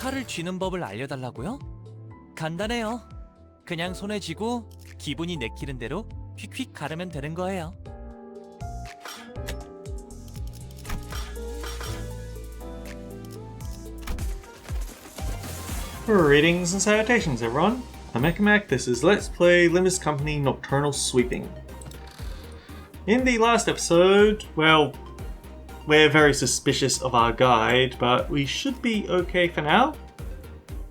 칼을 쥐는 법을 알려달라고요? 간단해요. 그냥 손에 쥐고 기분이 내키는 대로 휙휙 가르면 되는 거예요. Greetings and salutations, everyone. I'm Ekamac. This is Let's Play Limbus Company Nocturnal Sweeping. In the last episode, well, we're very suspicious of our guide, but we should be okay for now.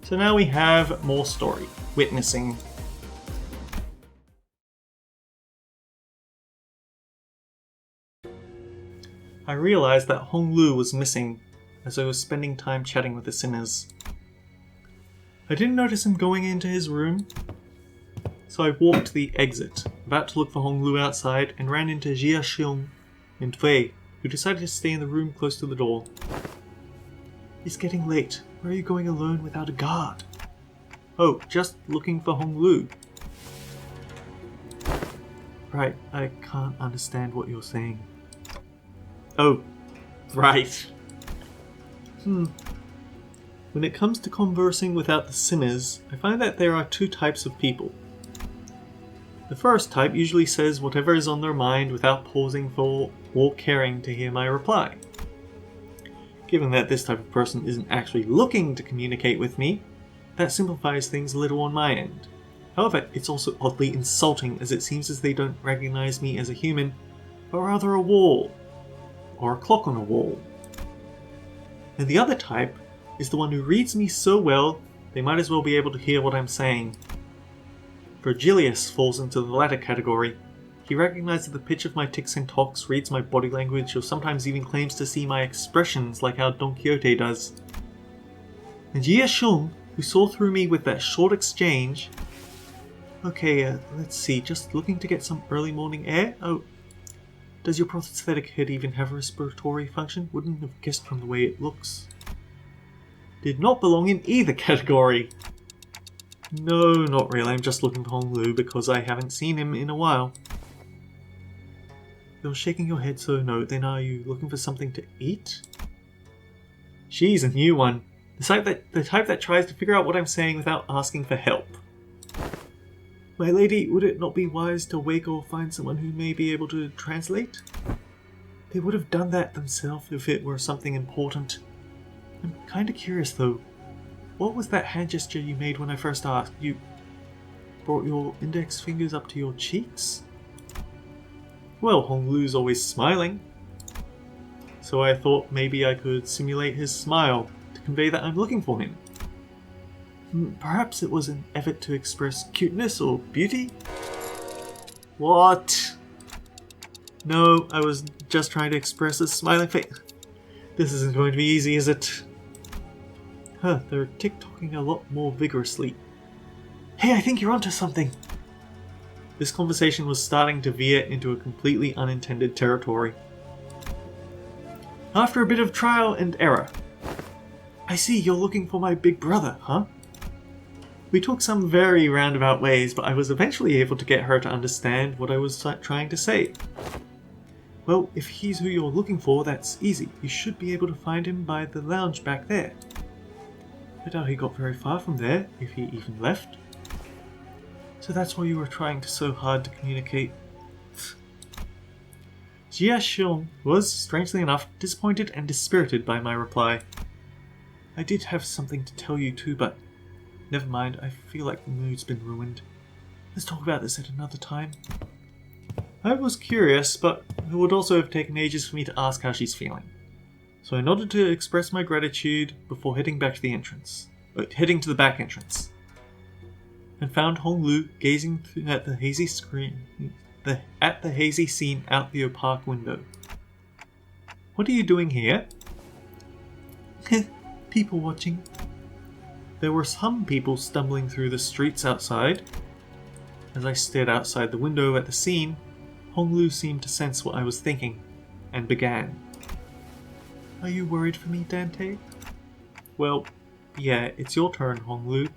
So now we have more story. Witnessing. I realized that Hong Lu was missing as I was spending time chatting with the sinners. I didn't notice him going into his room, so I walked to the exit, about to look for Hong Lu outside, and ran into Jia Xiong and Wei, who decided to stay in the room close to the door. It's getting late. Where are you going alone without a guard? Oh, just looking for Hong Lu. Right, I can't understand what you're saying. Oh, right. When it comes to conversing without the sinners, I find that there are two types of people. The first type usually says whatever is on their mind without pausing for or caring to hear my reply. Given that this type of person isn't actually looking to communicate with me, that simplifies things a little on my end. However, it's also oddly insulting as it seems as they don't recognize me as a human, but rather a wall, or a clock on a wall. And the other type is the one who reads me so well, they might as well be able to hear what I'm saying. Virgilius falls into the latter category. He recognizes the pitch of my tics and talks, reads my body language, or sometimes even claims to see my expressions like how Don Quixote does. And Jia Xiong, who saw through me with that short exchange... Okay, let's see, just looking to get some early morning air? Oh, does your prosthetic head even have a respiratory function? Wouldn't have guessed from the way it looks. Did not belong in either category. No, not really. I'm just looking for Hong Lu because I haven't seen him in a while. You're shaking your head, so no. Then are you looking for something to eat? She's a new one. The type that tries to figure out what I'm saying without asking for help. My lady, would it not be wise to wake or find someone who may be able to translate? They would have done that themselves if it were something important. I'm kinda curious though. What was that hand gesture you made when I first asked? You brought your index fingers up to your cheeks? Well, Hong Lu's always smiling. So I thought maybe I could simulate his smile to convey that I'm looking for him. Perhaps it was an effort to express cuteness or beauty? What? No, I was just trying to express a smiling face. This isn't going to be easy, is it? Huh, they're tick-tocking a lot more vigorously. Hey, I think you're onto something! This conversation was starting to veer into a completely unintended territory. After a bit of trial and error. I see, you're looking for my big brother, huh? We took some very roundabout ways, but I was eventually able to get her to understand what I was trying to say. Well, if he's who you're looking for, that's easy. You should be able to find him by the lounge back there. I doubt he got very far from there, if he even left. So that's why you were trying so hard to communicate. Jia Xiong was, strangely enough, disappointed and dispirited by my reply. I did have something to tell you too, but never mind, I feel like the mood's been ruined. Let's talk about this at another time. I was curious, but it would also have taken ages for me to ask how she's feeling. So I nodded to express my gratitude before heading back to the entrance. Heading to the back entrance. And found Hong Lu gazing at the hazy scene out the opaque window. What are you doing here? People watching. There were some people stumbling through the streets outside. As I stared outside the window at the scene, Hong Lu seemed to sense what I was thinking, and began. Are you worried for me, Dante? Well, yeah, it's your turn, Hong Lu.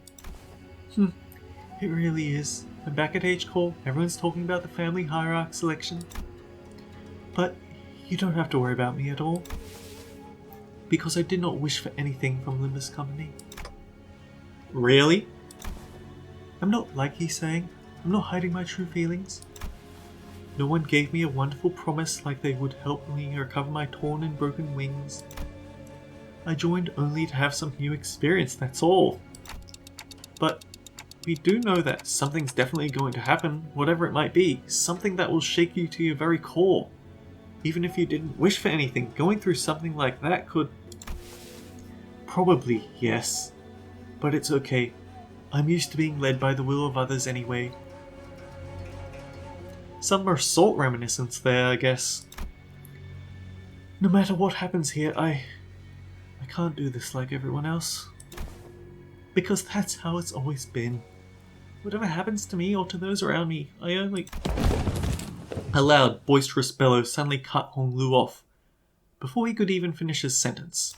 It really is. I'm back at H-Core, everyone's talking about the family hierarchy selection. But you don't have to worry about me at all. Because I did not wish for anything from Limbus Company. Really? I'm not like he's saying. I'm not hiding my true feelings. No one gave me a wonderful promise like they would help me recover my torn and broken wings. I joined only to have some new experience, that's all. But we do know that something's definitely going to happen, whatever it might be, something that will shake you to your very core. Even if you didn't wish for anything, going through something like that could... Probably, yes. But it's okay. I'm used to being led by the will of others anyway. Some Mersault reminiscence there, I guess. No matter what happens here, I can't do this like everyone else. Because that's how it's always been. Whatever happens to me or to those around me, I only... A loud, boisterous bellow suddenly cut Honglu off, before he could even finish his sentence.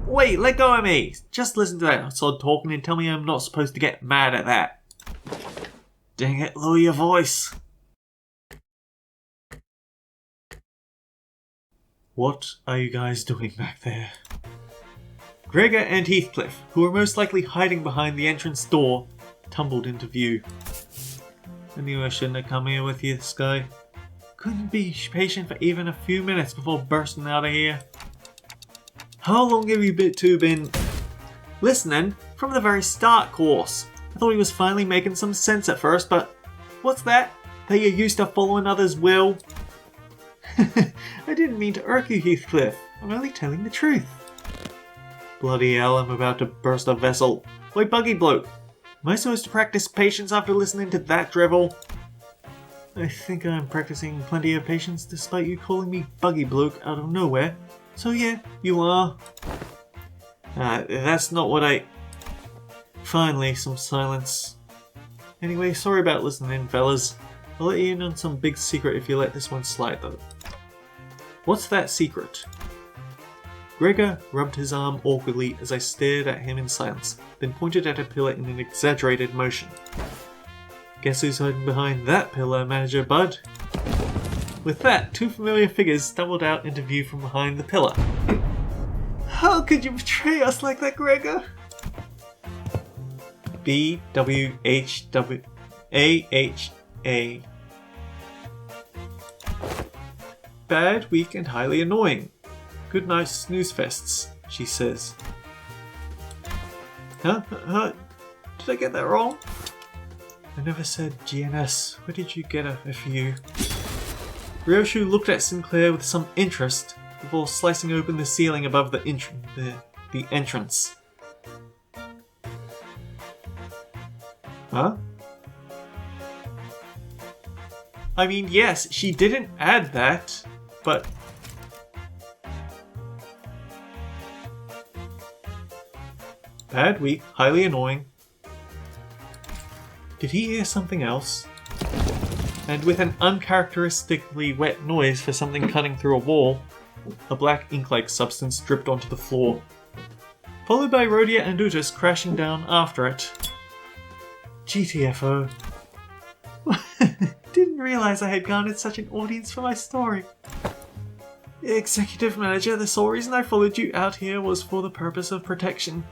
Wait, let go of me! Just listen to that sod talking and tell me I'm not supposed to get mad at that. Dang it, lower your voice. What are you guys doing back there? Gregor and Heathcliff, who were most likely hiding behind the entrance door, tumbled into view. I knew I shouldn't have come here with you, Sky. Couldn't be patient for even a few minutes before bursting out of here. How long have you been listening? From the very start, course. I thought he was finally making some sense at first, but what's that? That you're used to following others' will? I didn't mean to irk you, Heathcliff. I'm only telling the truth. Bloody hell, I'm about to burst a vessel. Oi, buggy bloke. Am I supposed to practice patience after listening to that drivel? I think I'm practicing plenty of patience despite you calling me buggy bloke out of nowhere. So yeah, you are. That's not what I... Finally, some silence. Anyway, sorry about listening, fellas. I'll let you in on some big secret if you let this one slide, though. What's that secret? Gregor rubbed his arm awkwardly as I stared at him in silence, then pointed at a pillar in an exaggerated motion. Guess who's hiding behind that pillar, Manager Bud? With that, two familiar figures stumbled out into view from behind the pillar. How could you betray us like that, Gregor? B-W-H-W-A-H-A. Bad, weak, and highly annoying. Good night, snooze fests, she says. Huh? Did I get that wrong? I never said GNS. Where did you get a few? Ryoshu looked at Sinclair with some interest before slicing open the ceiling above the entrance. Huh? I mean, yes, she didn't add that, but... Bad, weak, highly annoying. Did he hear something else? And with an uncharacteristically wet noise for something cutting through a wall, a black ink-like substance dripped onto the floor, followed by Rhodia and Utus crashing down after it. GTFO. Didn't realize I had garnered such an audience for my story. Executive Manager, the sole reason I followed you out here was for the purpose of protection,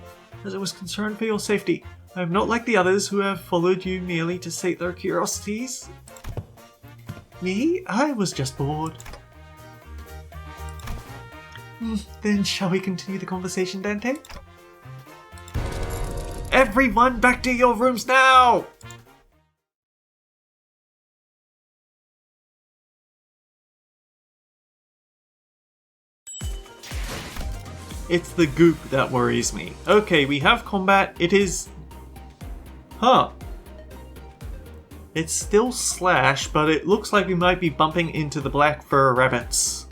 as I was concerned for your safety. I am not like the others who have followed you merely to sate their curiosities. Me? I was just bored. Then shall we continue the conversation, Dante? Everyone back to your rooms now! It's the goop that worries me. Okay, we have combat. It is... Huh. It's still Slash, but it looks like we might be bumping into the black fur rabbits.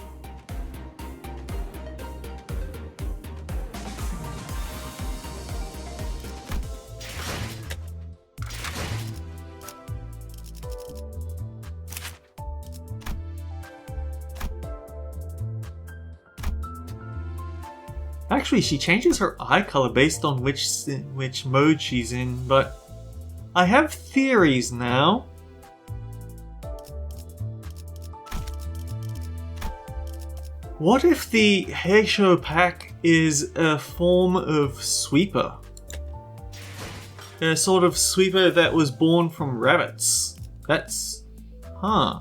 Actually, she changes her eye color based on which mode she's in, but I have theories now. What if the Heisho pack is a form of sweeper? They're a sort of sweeper that was born from rabbits. That's... huh.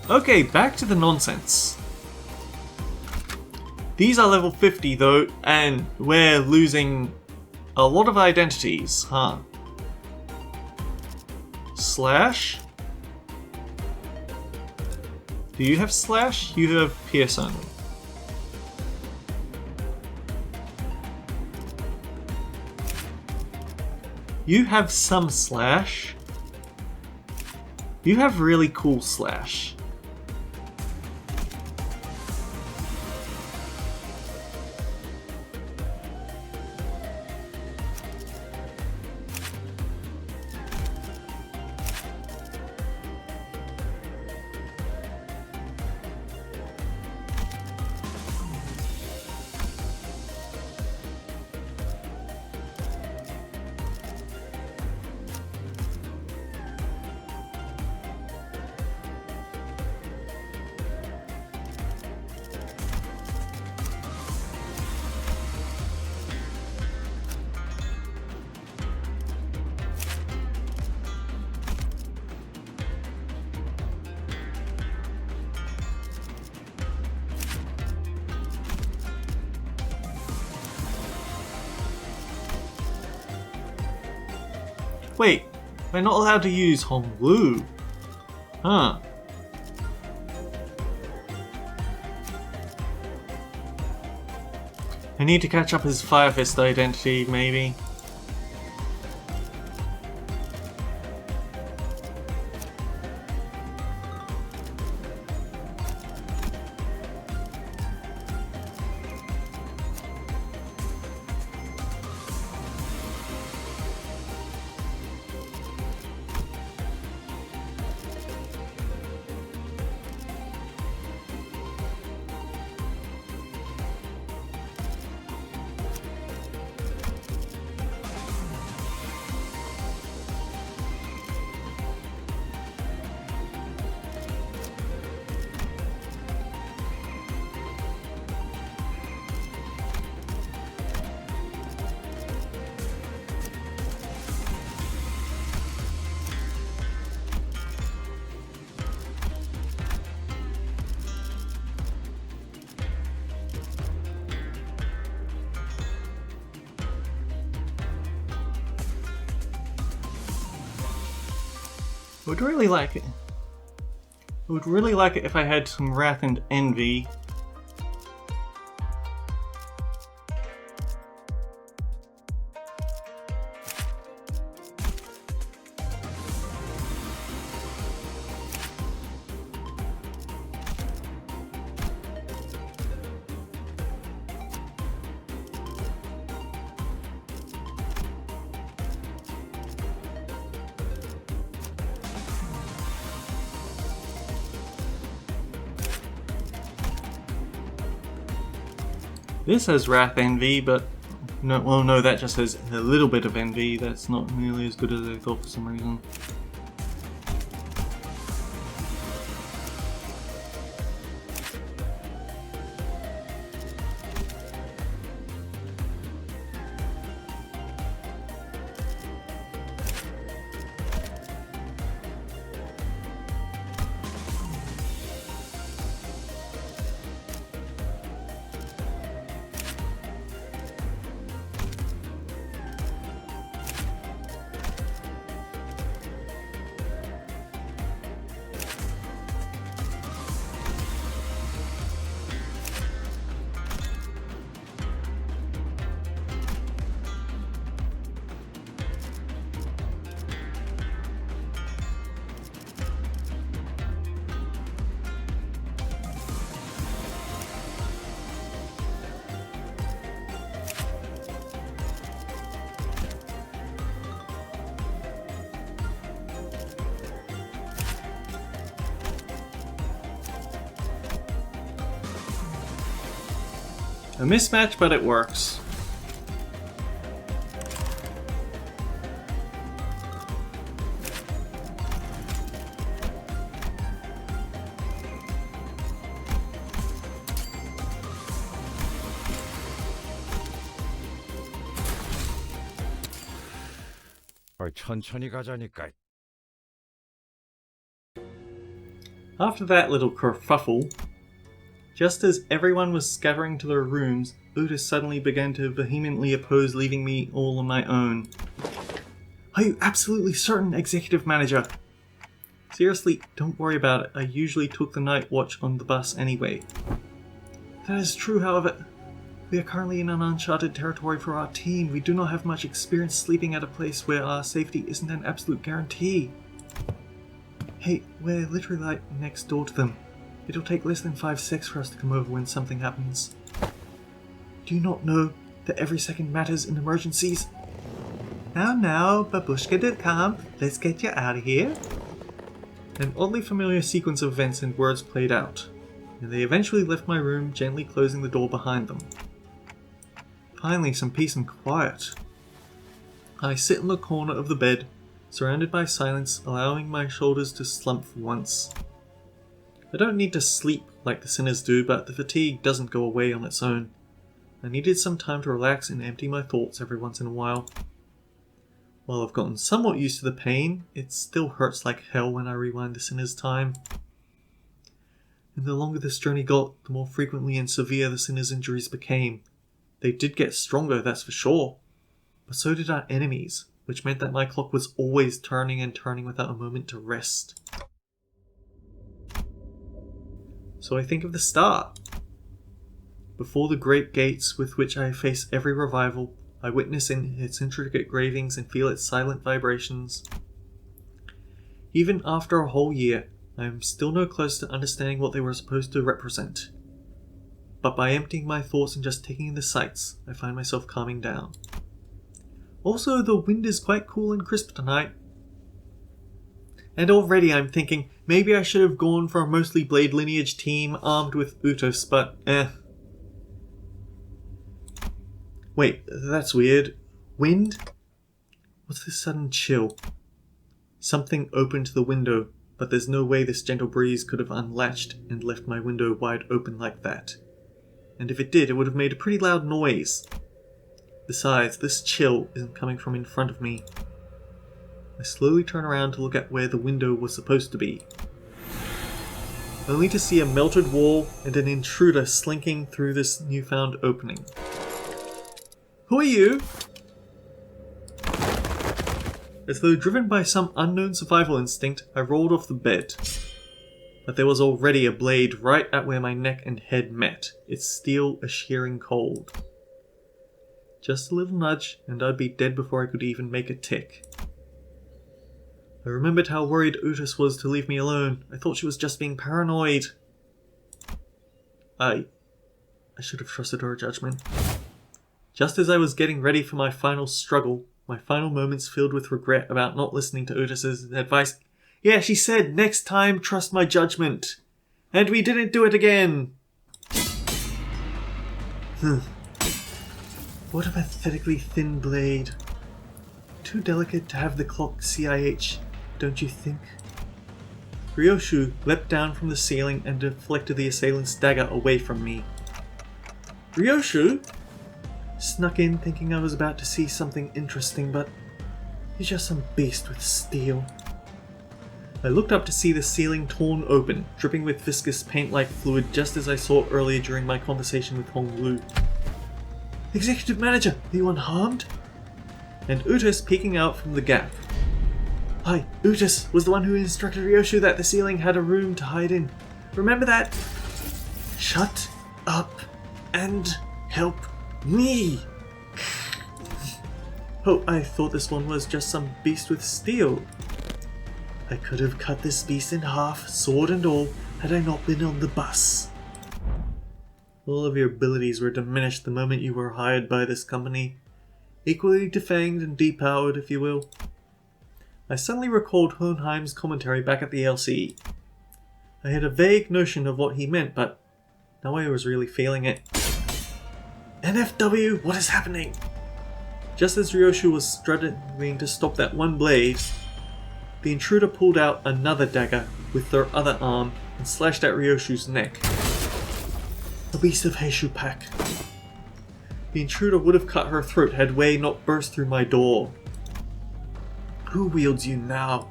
Okay, back to the nonsense. These are level 50 though, and we're losing a lot of identities, huh? Slash? Do you have Slash? You have Pierce only. You have some Slash. You have really cool Slash. Wait, we're not allowed to use Hongwu. Huh. I need to catch up his Fire Fist identity, maybe. I would really like it. I would really like it if I had some Wrath and Envy. This has Wrath Envy, but no, well, no, that just has a little bit of Envy. That's not nearly as good as I thought for some reason. A mismatch, but it works. 제발 천천히 가자니까. After that little kerfuffle, just as everyone was scattering to their rooms, Otis suddenly began to vehemently oppose leaving me all on my own. Are you absolutely certain, Executive Manager? Seriously, don't worry about it. I usually took the night watch on the bus anyway. That is true, however. We are currently in an uncharted territory for our team. We do not have much experience sleeping at a place where our safety isn't an absolute guarantee. Hey, we're literally like next door to them. It'll take less than 5 seconds for us to come over when something happens. Do you not know that every second matters in emergencies? Now, babushka did come. Let's get you out of here. An oddly familiar sequence of events and words played out, and they eventually left my room, gently closing the door behind them. Finally, some peace and quiet. I sit in the corner of the bed, surrounded by silence, allowing my shoulders to slump for once. I don't need to sleep like the sinners do, but the fatigue doesn't go away on its own. I needed some time to relax and empty my thoughts every once in a while. While I've gotten somewhat used to the pain, it still hurts like hell when I rewind the sinner's time. And the longer this journey got, the more frequently and severe the sinner's injuries became. They did get stronger, that's for sure. But so did our enemies, which meant that my clock was always turning and turning without a moment to rest. So I think of the start. Before the great gates with which I face every revival, I witness in its intricate gravings and feel its silent vibrations. Even after a whole year, I am still no closer to understanding what they were supposed to represent. But by emptying my thoughts and just taking in the sights, I find myself calming down. Also, the wind is quite cool and crisp tonight. And already I'm thinking, maybe I should have gone for a mostly Blade lineage team armed with Utos, but Wait, that's weird. Wind? What's this sudden chill? Something opened the window, but there's no way this gentle breeze could have unlatched and left my window wide open like that. And if it did, it would have made a pretty loud noise. Besides, this chill isn't coming from in front of me. I slowly turn around to look at where the window was supposed to be, only to see a melted wall and an intruder slinking through this newfound opening. Who are you? As though driven by some unknown survival instinct, I rolled off the bed. But there was already a blade right at where my neck and head met, its steel a shearing cold. Just a little nudge, and I'd be dead before I could even make a tick. I remembered how worried Utis was to leave me alone. I thought she was just being paranoid. I should have trusted her judgment. Just as I was getting ready for my final struggle, my final moments filled with regret about not listening to Otis's advice. Yeah, she said, next time, trust my judgment. And we didn't do it again. What a pathetically thin blade. Too delicate to have the clock CIH, don't you think? Ryoshu leapt down from the ceiling and deflected the assailant's dagger away from me. Ryoshu? Snuck in thinking I was about to see something interesting, but he's just some beast with steel. I looked up to see the ceiling torn open, dripping with viscous paint-like fluid just as I saw earlier during my conversation with Hong Lu. Executive Manager, are you unharmed? And Utis peeking out from the gap. Hi, Utis was the one who instructed Ryoshu that the ceiling had a room to hide in. Remember that? Shut up and help me! Oh, I thought this one was just some beast with steel. I could have cut this beast in half, sword and all, had I not been on the bus. All of your abilities were diminished the moment you were hired by this company. Equally defanged and depowered, if you will. I suddenly recalled Hohenheim's commentary back at the LCE. I had a vague notion of what he meant, but now I was really feeling it. NFW, what is happening? Just as Ryoshu was struggling to stop that one blade, the intruder pulled out another dagger with their other arm and slashed at Ryoshu's neck. A beast of Heishu pack. The intruder would have cut her throat had Wei not burst through my door. Who wields you now?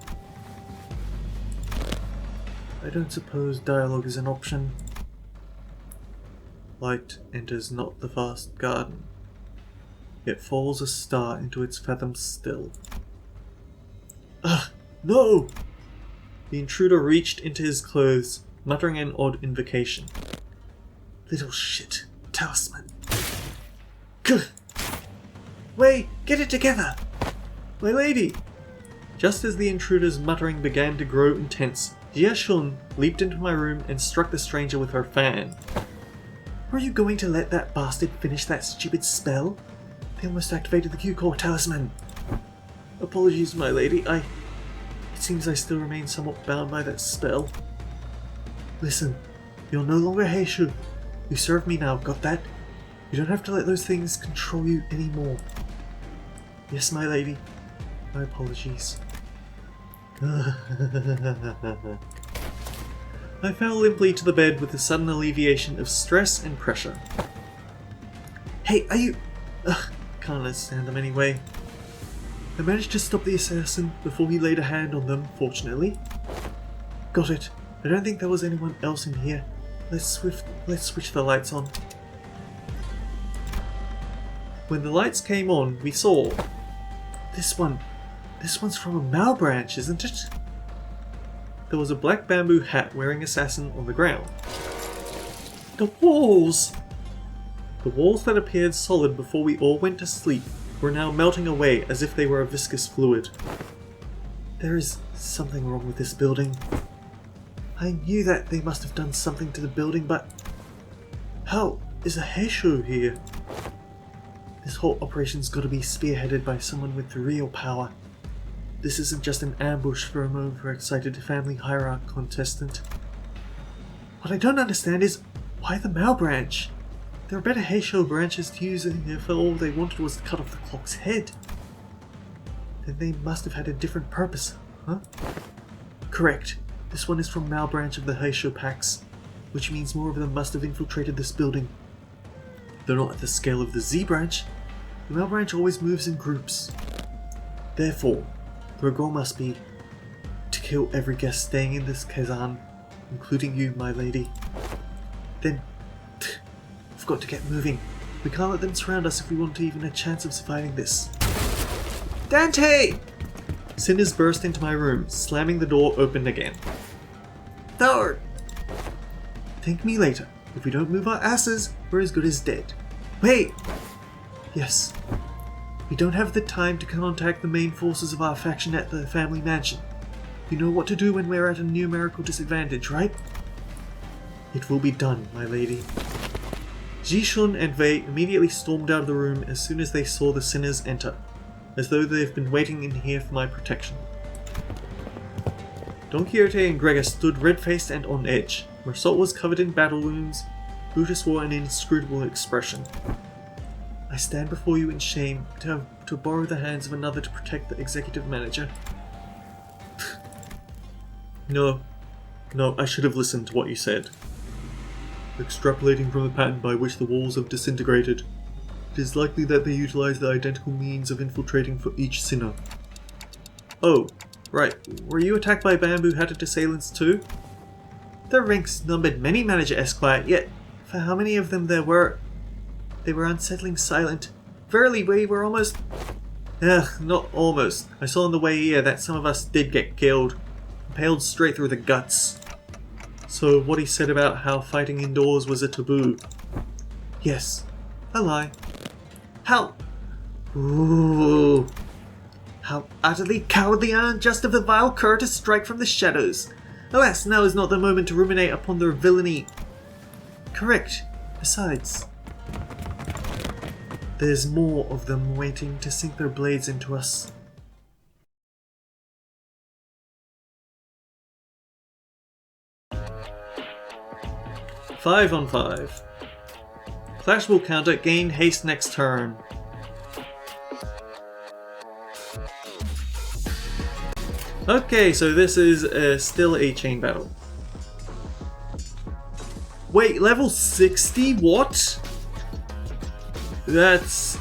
I don't suppose dialogue is an option. Light enters not the vast garden, yet falls a star into its fathoms still. Ugh, no! The intruder reached into his clothes, muttering an odd invocation. Little shit, talisman. Gah! Wei, get it together! My lady! Just as the intruder's muttering began to grow intense, Jia Shun leaped into my room and struck the stranger with her fan. Were you going to let that bastard finish that stupid spell? They almost activated the Q-Core talisman. Apologies, my lady. It seems I still remain somewhat bound by that spell. Listen, you're no longer Heishu. You serve me now, got that? You don't have to let those things control you anymore. Yes, my lady. My apologies. I fell limply to the bed with a sudden alleviation of stress and pressure. Hey, are you... Ugh, can't understand them anyway. I managed to stop the assassin before he laid a hand on them, fortunately. Got it. I don't think there was anyone else in here. Let's switch the lights on. When the lights came on, we saw... This one's from a Mao branch, isn't it? There was a black bamboo hat wearing assassin on the ground. The walls! The walls that appeared solid before we all went to sleep were now melting away as if they were a viscous fluid. There is something wrong with this building. I knew that they must have done something to the building, but how is a Heishu here? This whole operation's got to be spearheaded by someone with real power. This isn't just an ambush for an overexcited family hierarch contestant. What I don't understand is, why the Mao branch? There are better Heisho branches to use if all they wanted was to cut off the clock's head. Then they must have had a different purpose, huh? Correct. This one is from Mao branch of the Heisho packs, which means more of them must have infiltrated this building. Though not at the scale of the Z branch, the Mao branch always moves in groups. Therefore, their goal must be to kill every guest staying in this Kazan, including you, my lady. Then, we've got to get moving. We can't let them surround us if we want even a chance of surviving this. Dante! Sinners burst into my room, slamming the door open again. Thor! Thank me later. If we don't move our asses, we're as good as dead. Wait! Yes. We don't have the time to contact the main forces of our faction at the family mansion. You know what to do when we're at a numerical disadvantage, right? It will be done, my lady. Jishun and Wei immediately stormed out of the room as soon as they saw the sinners enter, as though they've been waiting in here for my protection. Don Quixote and Gregor stood red-faced and on edge. Mersault was covered in battle wounds. Brutus wore an inscrutable expression. I stand before you in shame to borrow the hands of another to protect the executive manager. No, I should have listened to what you said. Extrapolating from the pattern by which the walls have disintegrated, it is likely that they utilize the identical means of infiltrating for each sinner. Oh, right. Were you attacked by bamboo-hatted assailants too? Their ranks numbered many, Manager Esquire, yet for how many of them there were, they were unsettlingly silent. Verily, we were almost... not almost. I saw on the way here that some of us did get killed, impaled straight through the guts. So what he said about how fighting indoors was a taboo. Yes, a lie. How... Ooh... How utterly cowardly and unjust of the vile cur to strike from the shadows. Alas, now is not the moment to ruminate upon their villainy. Correct. Besides, there's more of them waiting to sink their blades into us. Five on 5. Clash will counter, gain haste next turn. Okay, so this is still a chain battle. Wait, level 60? What? That's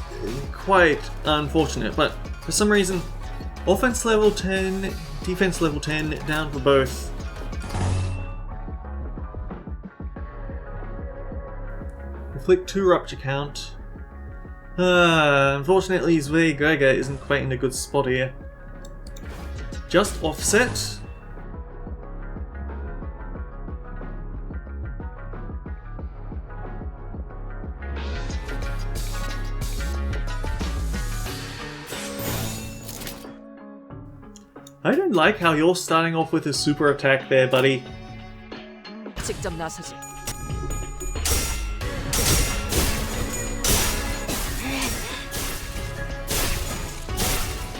quite unfortunate, but for some reason Offense level 10, defense level 10, down for both. Inflict 2 rupture count. Unfortunately, Zwei Gregor isn't quite in a good spot here. Just offset. I don't like how you're starting off with a super attack there, buddy. 직접 나서지.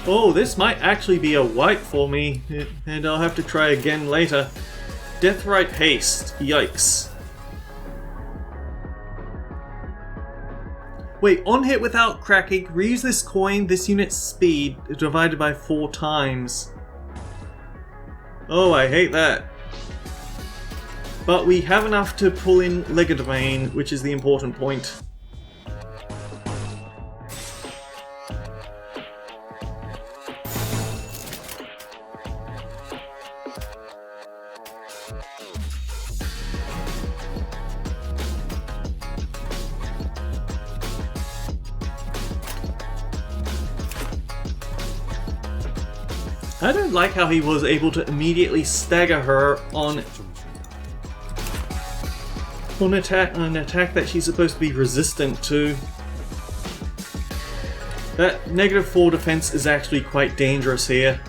Oh, this might actually be a wipe for me, and I'll have to try again later. Deathrite Haste. Yikes. Wait, on hit without cracking, reuse this coin, this unit's speed, divided by 4 times. Oh, I hate that. But we have enough to pull in Legerdemain, which is the important point. I don't like how he was able to immediately stagger her on an attack that she's supposed to be resistant to. That -4 defense is actually quite dangerous here.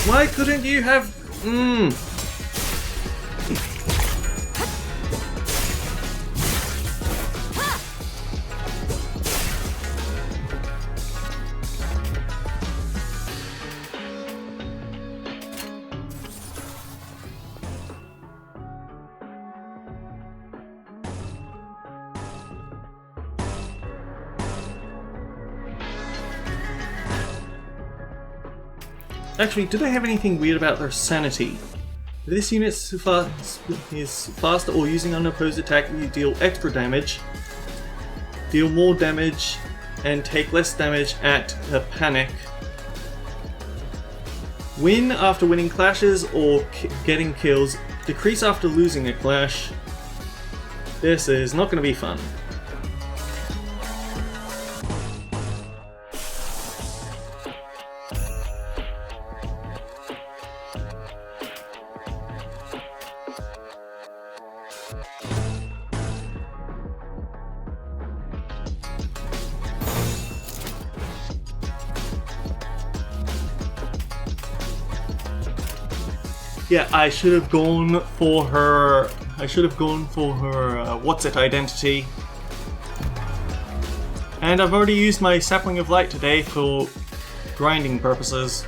Why couldn't you have... Actually, do they have anything weird about their sanity? If this unit is faster or using unopposed attack, you deal extra damage, deal more damage, and take less damage at a panic. Win after winning clashes or getting kills, decrease after losing a clash. This is not going to be fun. Yeah, I should have gone for her. What's it identity. And I've already used my Sapling of Light today for grinding purposes.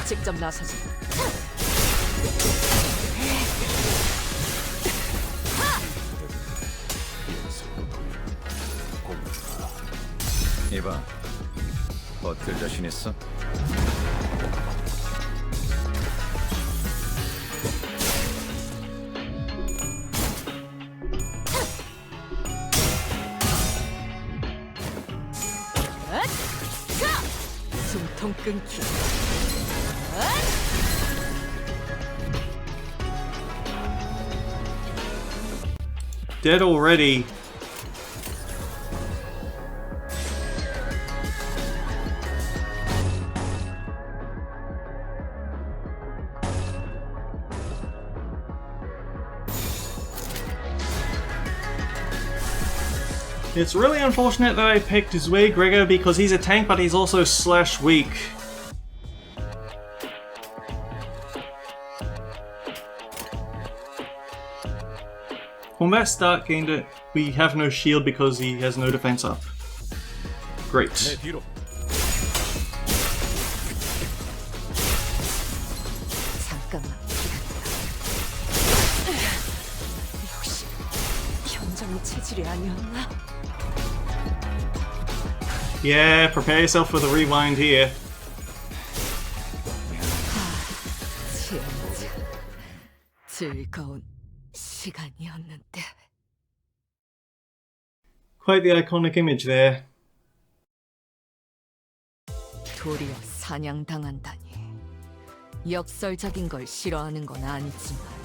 직접 나서지. 이봐, 버틸 자신 있어? 숨통 끊기. Dead already. It's really unfortunate that I picked Zwei Gregor because he's a tank, but he's also slash weak. Combat start gained it. We have no shield because he has no defense up. Great. 잠깐만 기다려. 역시 현장의 체질이 아니었나? Yeah, prepare yourself for the rewind here. 진짜 즐거운 시간이었는데. Quite the iconic image there. 도리어 사냥당한다니. 역설적인 걸 싫어하는 건 아니지만.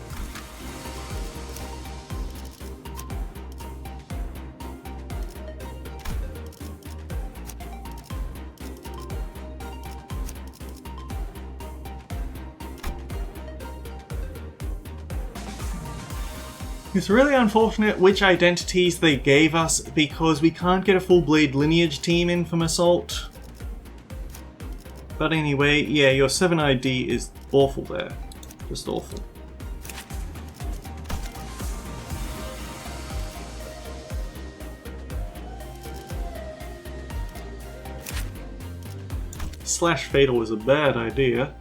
It's really unfortunate which identities they gave us because we can't get a full Blade lineage team in from Assault. But anyway, yeah, your 7 ID is awful there. Just awful. Slash Fatal is a bad idea.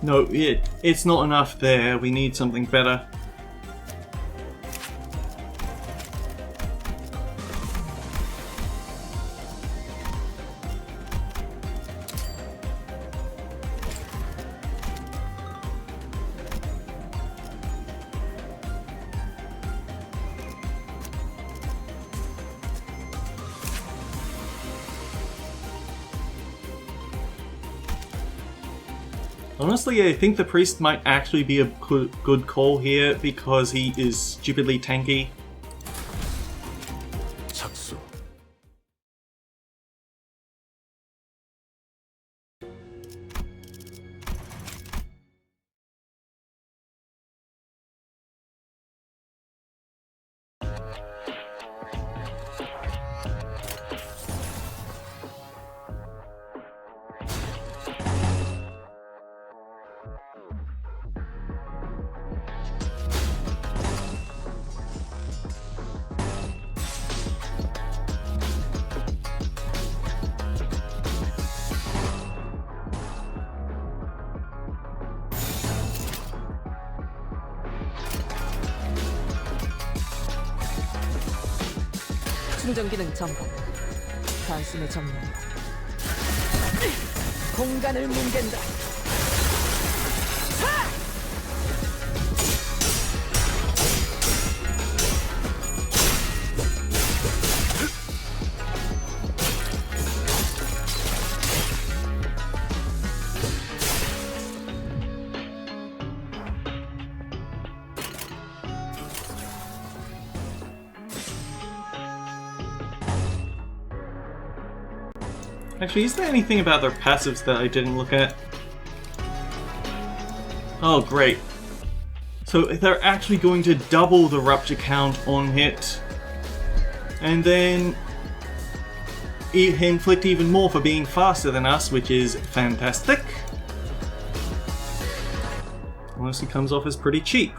No, it's not enough there. We need something better. Honestly, I think the priest might actually be a good call here because he is stupidly tanky. 착수. 충전 기능 점검. 단숨에 점령. 공간을 뭉갠다. Actually, is there anything about their passives that I didn't look at? Oh, great. So they're actually going to double the rupture count on hit. And then inflict even more for being faster than us, which is fantastic. Honestly comes off as pretty cheap.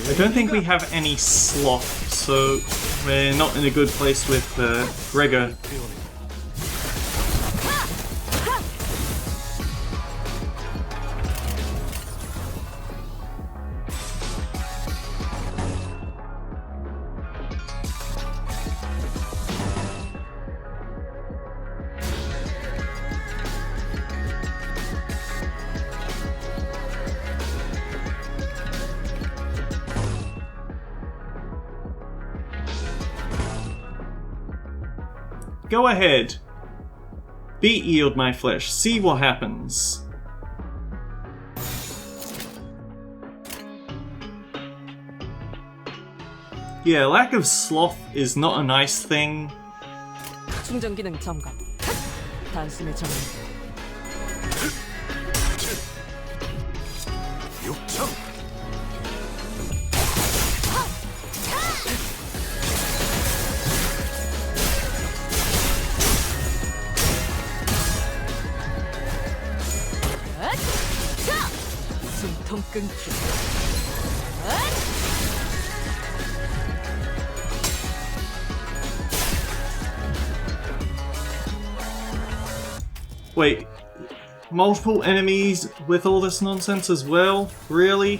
I don't think we have any sloth, so we're not in a good place with Gregor. Go ahead. Beat Yield my flesh. See what happens. Yeah, lack of sloth is not a nice thing. 충전 기능 점검. 단숨에 정리. 육청. 숨통 끊기. Wait, multiple enemies with all this nonsense as well? Really?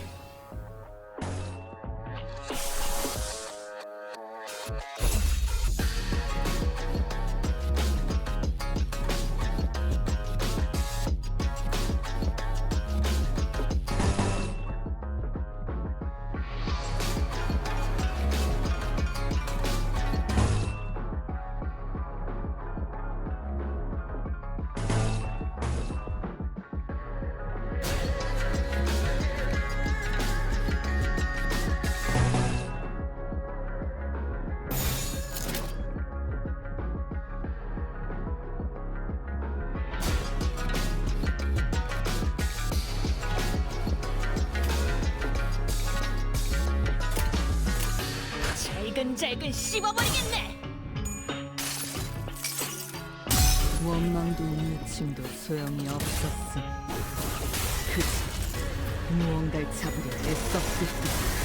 잘근잘근 씹어버리겠네. 원망도 미침도 소용이 없었음. 그저 무언가를 잡으려 애썼을 뿐.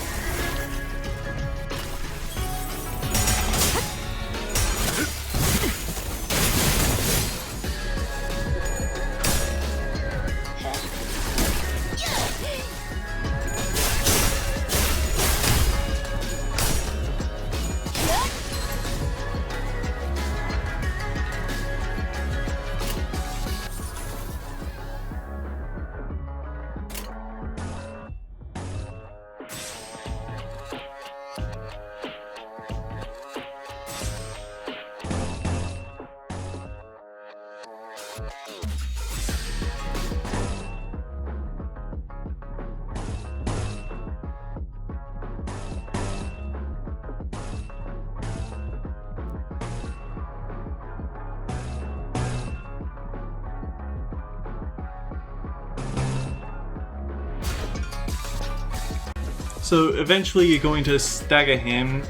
So eventually you're going to stagger him.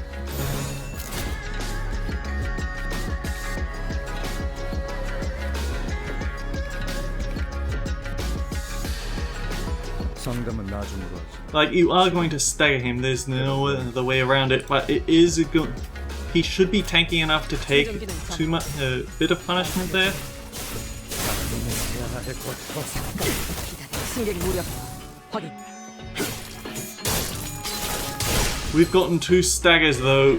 상담은 나중으로 하지. Like, you are going to stagger him, there's no other way around it, but it is a good... He should be tanky enough to take too much, a bit of punishment there. 승객 무력 확인. We've gotten 2 staggers though.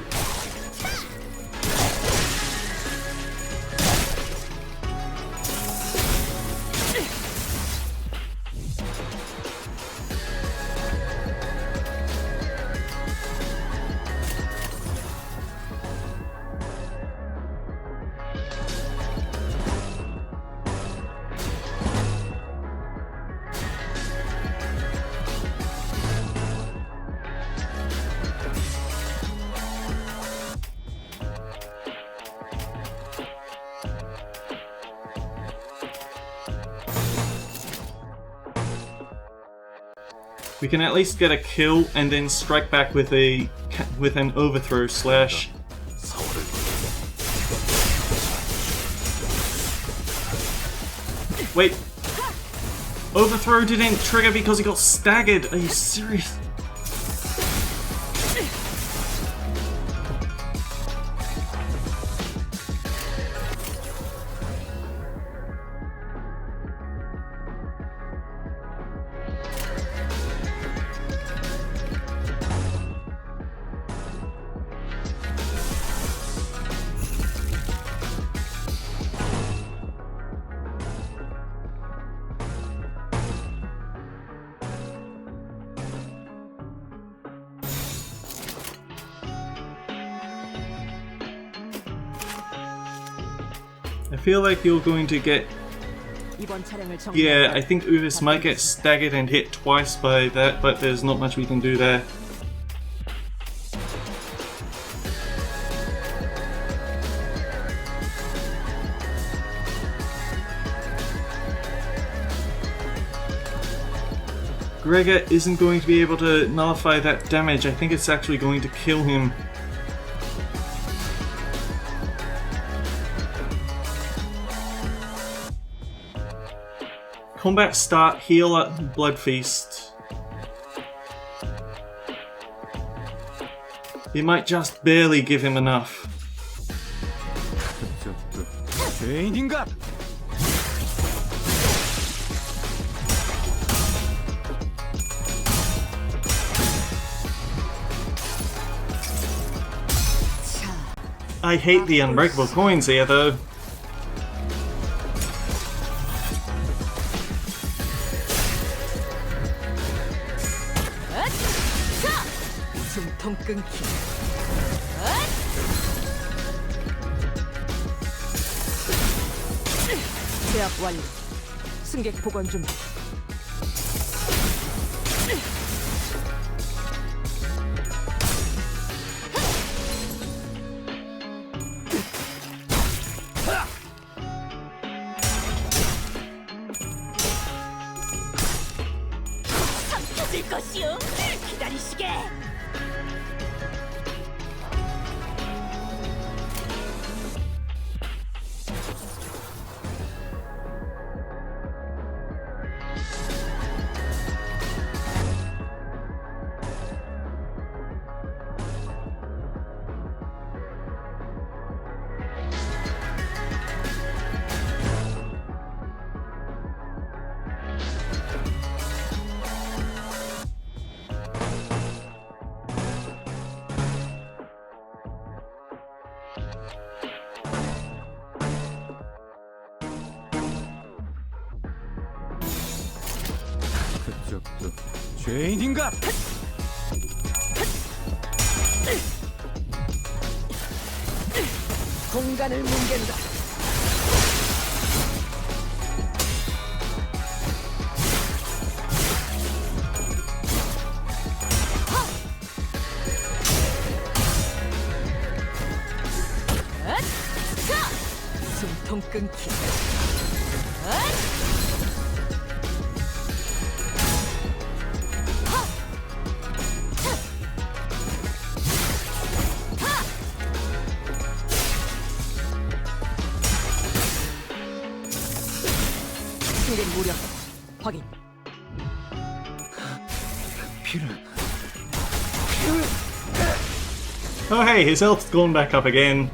We can at least get a kill and then strike back with an overthrow slash. Wait, overthrow didn't trigger because he got staggered. Are you serious? I feel like you're going to get... 이번 차량을 Yeah, I think Uvis might get staggered and hit twice by that, but there's not much we can do there. Gregor isn't going to be able to nullify that damage. I think it's actually going to kill him. Combat start, heal at Blood Feast. It might just barely give him enough. 죄인인가? I hate the unbreakable coins here though. 숨통 끊기. 제압 완료. 승객 복원 준비. 삼켜질 것이요. 기다리시게. 그쪽도 죄인인가? 공간을 뭉갠다. 숨통 끊기. 승객 무력 확인. Oh hey, his health's gone back up again.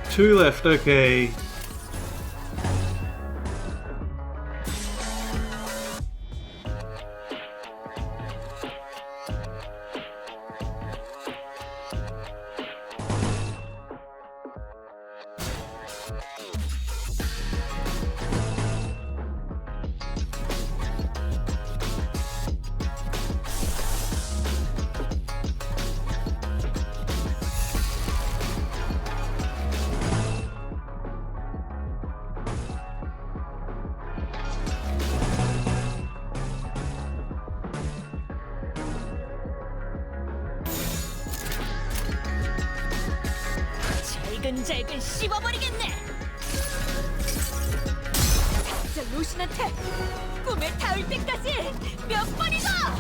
Two left, okay. 잘근잘근 씹어버리겠네. 저 루신한테 꿈에 닿을 때까지 몇 번이나.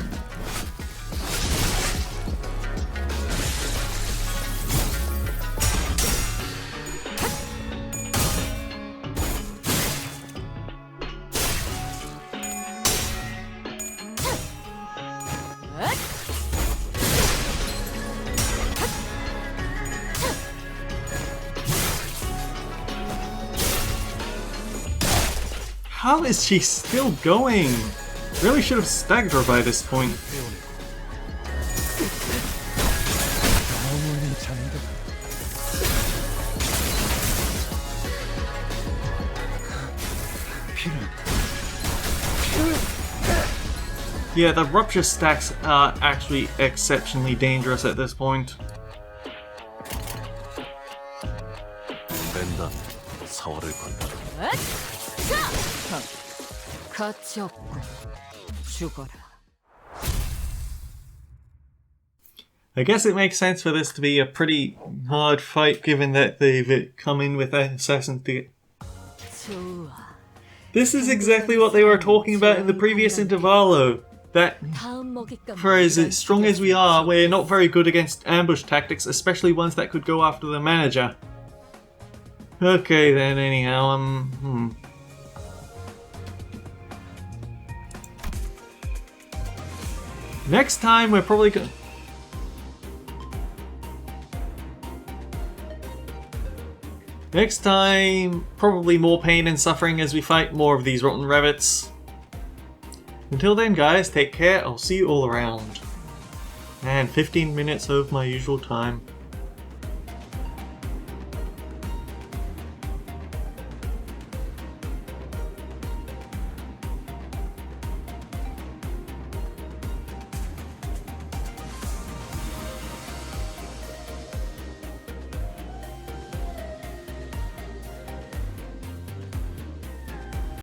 How is she still going? Really should have staggered her by this point. Yeah, the rupture stacks are actually exceptionally dangerous at this point. 타워를 건너 가치 없군. 죽어라. I guess it makes sense for this to be a pretty hard fight given that they've come in with assassins to get... 좋아. This is exactly what they were talking about in the previous intervallo. That 다음 먹잇감. for as strong as we are, we're not very good against ambush tactics, especially ones that could go after the manager. Okay then, anyhow, Next time we're probably going... Next time, probably more pain and suffering as we fight more of these rotten rabbits. Until then, guys, take care. I'll see you all around. And 15 minutes of my usual time.